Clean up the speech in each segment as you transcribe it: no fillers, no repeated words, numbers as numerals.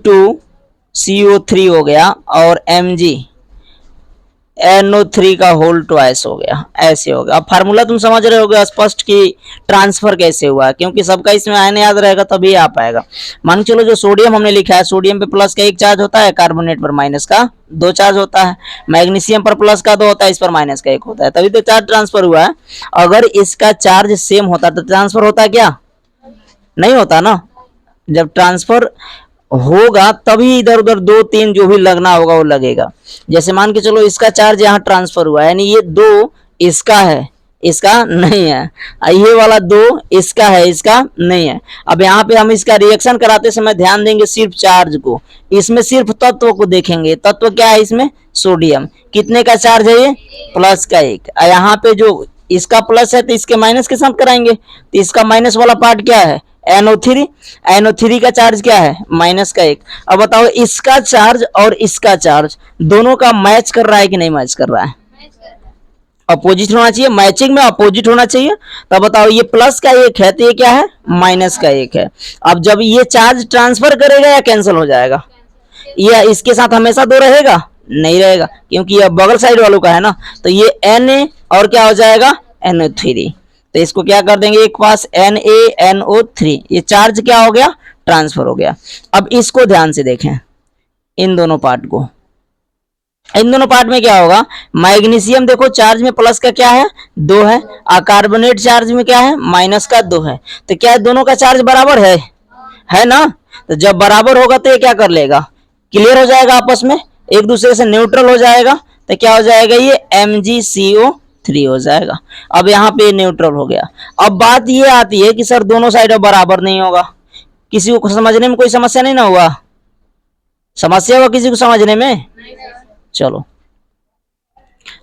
Mg2CO3 हो गया और MgNO3 का होल ट्वाइस हो गया, ऐसे हो गया। अब फार्मूला तुम समझ रहे होगे स्पष्ट कि ट्रांसफर कैसे हुआ है, क्योंकि सबका इसमें आयन याद रहेगा तभी आ पाएगा। मान चलो जो सोडियम हमने लिखा है, सोडियम पे प्लस का एक चार्ज होता है, कार्बोनेट पर माइनस का दो चार्ज होता है, मैग्नीशियम पर प्लस का दो होता है, इस पर माइनस का एक होता है, तभी तो चार्ज ट्रांसफर हुआ है। अगर इसका चार्ज सेम होता तो ट्रांसफर होता क्या? नहीं होता ना। जब ट्रांसफर होगा तभी इधर उधर दो तीन जो भी लगना होगा वो लगेगा। जैसे मान के चलो इसका चार्ज यहाँ ट्रांसफर हुआ, यानी ये दो इसका है, इसका नहीं है, ये वाला दो इसका है, इसका नहीं है। अब यहाँ पे हम इसका रिएक्शन कराते समय ध्यान देंगे सिर्फ चार्ज को, इसमें सिर्फ तत्व को देखेंगे। तत्व क्या है इसमें? सोडियम। कितने का चार्ज है ये? प्लस का एक। यहाँ पे जो इसका प्लस है तो इसके माइनस के साथ कराएंगे, तो इसका माइनस वाला पार्ट क्या है? NO3। NO3 का चार्ज क्या है? माइनस का एक। अब बताओ इसका चार्ज और इसका चार्ज दोनों का मैच कर रहा है कि नहीं मैच कर रहा है? अपोजिट होना चाहिए, मैचिंग में अपोजिट होना चाहिए। तो बताओ ये प्लस का एक है तो ये क्या है? माइनस का एक है। अब जब ये चार्ज ट्रांसफर करेगा या कैंसिल हो जाएगा? ये इसके साथ हमेशा दो रहेगा? नहीं रहेगा, क्योंकि ये बगल साइड वालों का है ना। तो ये Na और क्या हो जाएगा? NO3। तो इसको क्या कर देंगे एक पास, NaNO3। ये चार्ज क्या हो गया? ट्रांसफर हो गया। अब इसको ध्यान से देखें, इन दोनों पार्ट को। इन दोनों पार्ट में क्या होगा? मैग्नीशियम देखो चार्ज में प्लस का क्या है? दो है, और कार्बोनेट चार्ज में क्या है? माइनस का दो है। तो क्या दोनों का चार्ज बराबर है ना? तो जब बराबर होगा तो ये क्या कर लेगा? क्लियर हो जाएगा, आपस में एक दूसरे से न्यूट्रल हो जाएगा। तो क्या हो जाएगा? ये MgCO3 हो जाएगा। अब यहाँ पे न्यूट्रल हो गया। अब बात ये आती है कि सर दोनों साइड बराबर नहीं होगा, किसी को समझने में कोई समस्या नहीं ना हुआ? समस्या हुआ किसी को समझने में? चलो,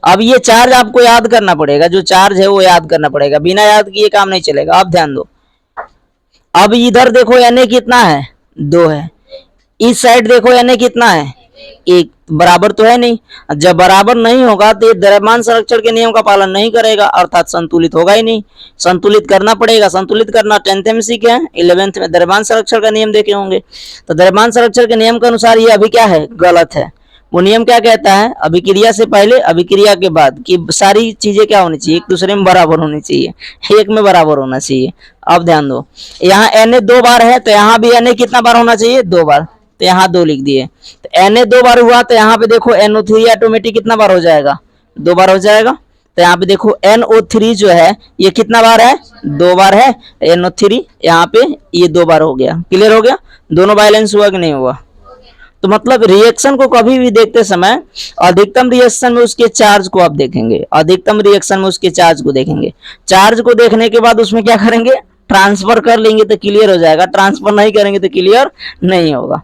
अब ये चार्ज आपको याद करना पड़ेगा, जो चार्ज है वो याद करना पड़ेगा, बिना याद किए काम नहीं चलेगा। आप ध्यान दो, अब इधर देखो Na कितना है? दो है। इस साइड देखो Na कितना है? एक। बराबर तो है नहीं। जब बराबर नहीं होगा तो ये द्रव्यमान संरक्षण के नियम का पालन नहीं करेगा, अर्थात संतुलित होगा ही नहीं। संतुलित करना पड़ेगा। संतुलित करना 10th में सीखे हैं, 11th में द्रव्यमान संरक्षण का नियम देखे होंगे। तो द्रव्यमान संरक्षण के नियम के अनुसार ये अभी क्या है? गलत है। वो नियम क्या कहता है? अभिक्रिया से पहले अभिक्रिया के बाद की सारी चीजें क्या होनी चाहिए? एक दूसरे में बराबर होनी चाहिए, एक में बराबर होना चाहिए। अब ध्यान दो, यहाँ Na दो बार है तो यहाँ भी Na कितना बार होना चाहिए? दो बार। तो यहाँ दो लिख दिए। तो Na दो बार हुआ तो यहाँ पे देखो NO3 ऑटोमेटिक कितना बार हो जाएगा? दो बार हो जाएगा। तो यहाँ पे देखो NO3 जो है ये कितना बार है? दो बार है। NO3 यहाँ पे ये दो बार हो गया। क्लियर हो गया? दोनों बैलेंस हुआ कि नहीं हुआ? तो मतलब रिएक्शन को कभी भी देखते समय अधिकतम रिएक्शन में उसके चार्ज को आप देखेंगे, अधिकतम रिएक्शन में उसके चार्ज को देखेंगे। चार्ज को देखने के बाद उसमें क्या करेंगे? ट्रांसफर कर लेंगे तो क्लियर हो जाएगा, ट्रांसफर नहीं करेंगे तो क्लियर नहीं होगा।